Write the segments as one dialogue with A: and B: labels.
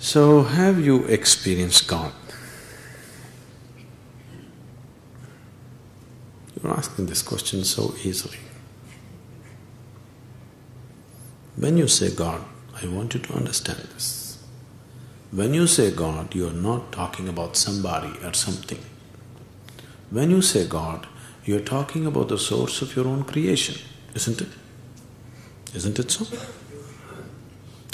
A: So, have you experienced God? You're asking this question so easily. When you say God, I want you to understand this. When you say God, you are not talking about somebody or something. When you say God, you are talking about the source of your own creation, isn't it? Isn't it so?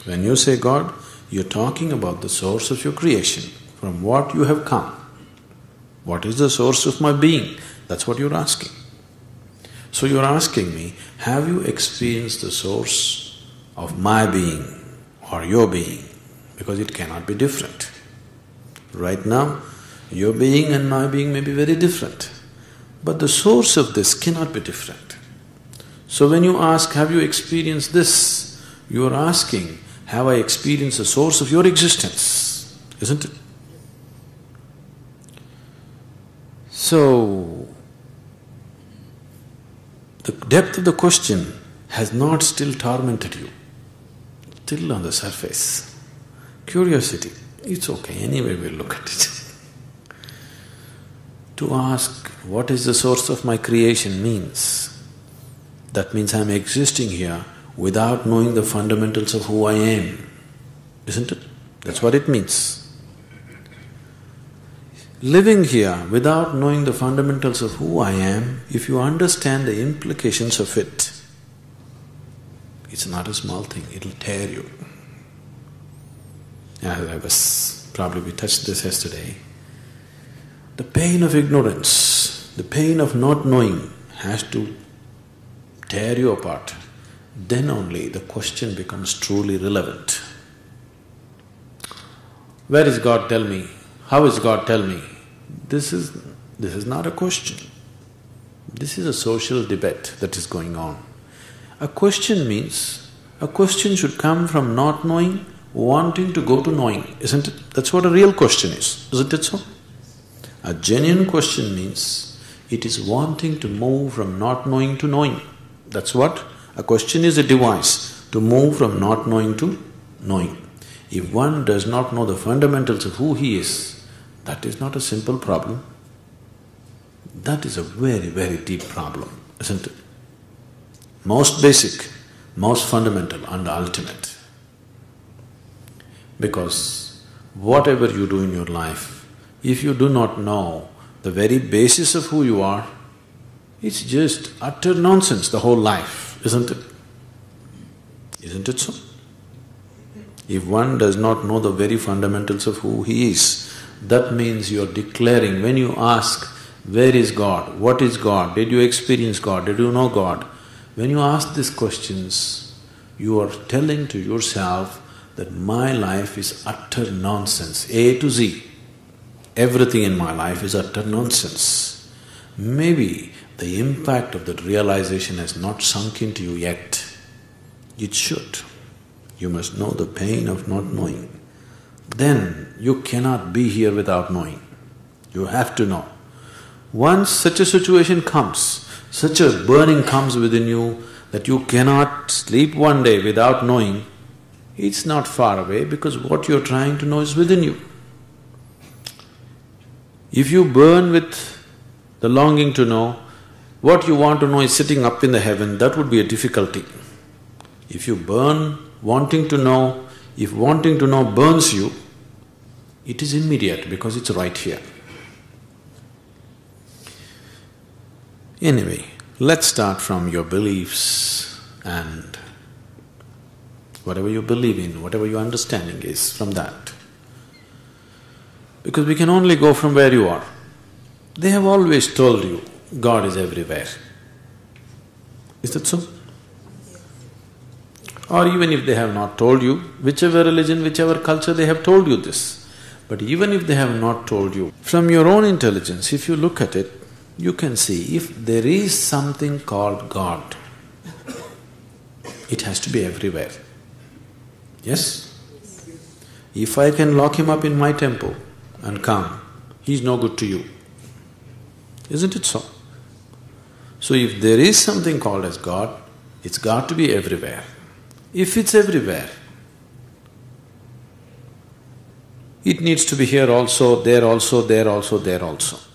A: When you say God, you're talking about the source of your creation, from what you have come. What is the source of my being? That's what you're asking. So you're asking me, have you experienced the source of my being or your being? Because it cannot be different. Right now, your being and my being may be very different, but the source of this cannot be different. So when you ask, have you experienced this? You are asking, have I experienced the source of your existence? Isn't it? So, the depth of the question has not still tormented you, still on the surface. Curiosity, it's okay, anyway we'll look at it. To ask, what is the source of my creation means, that means I'm existing here without knowing the fundamentals of who I am, isn't it? That's what it means. Living here without knowing the fundamentals of who I am, if you understand the implications of it, it's not a small thing, it'll tear you. Probably we touched this yesterday. The pain of ignorance, the pain of not knowing has to tear you apart. Then only the question becomes truly relevant. Where is God? Tell me. How is God? Tell me. This is not a question. This is a social debate that is going on. A question means, a question should come from not knowing, wanting to go to knowing, isn't it? That's what a real question is, isn't it so? A genuine question means, it is wanting to move from not knowing to knowing. That's what? A question is a device to move from not knowing to knowing. If one does not know the fundamentals of who he is, that is not a simple problem. That is a very, very deep problem, isn't it? Most basic, most fundamental and ultimate. Because whatever you do in your life, if you do not know the very basis of who you are, it's just utter nonsense, the whole life, isn't it? Isn't it so? If one does not know the very fundamentals of who he is, that means you're declaring, when you ask, where is God? What is God? Did you experience God? Did you know God? When you ask these questions, you are telling to yourself that my life is utter nonsense, A to Z. Everything in my life is utter nonsense. Maybe the impact of that realization has not sunk into you yet. It should. You must know the pain of not knowing. Then you cannot be here without knowing. You have to know. Once such a situation comes, such a burning comes within you that you cannot sleep one day without knowing, it's not far away because what you're trying to know is within you. If you burn with the longing to know, what you want to know is sitting up in the heaven, that would be a difficulty. If you burn wanting to know, if wanting to know burns you, it is immediate because it's right here. Anyway, let's start from your beliefs and whatever you believe in, whatever your understanding is, from that. Because we can only go from where you are. They have always told you, God is everywhere. Is that so? Or even if they have not told you, whichever religion, whichever culture, they have told you this. But even if they have not told you, from your own intelligence, if you look at it, you can see if there is something called God, it has to be everywhere. Yes? If I can lock him up in my temple and come, he's no good to you. Isn't it so? So if there is something called as God, it's got to be everywhere. If it's everywhere, It needs to be here also, there also, there also, there also.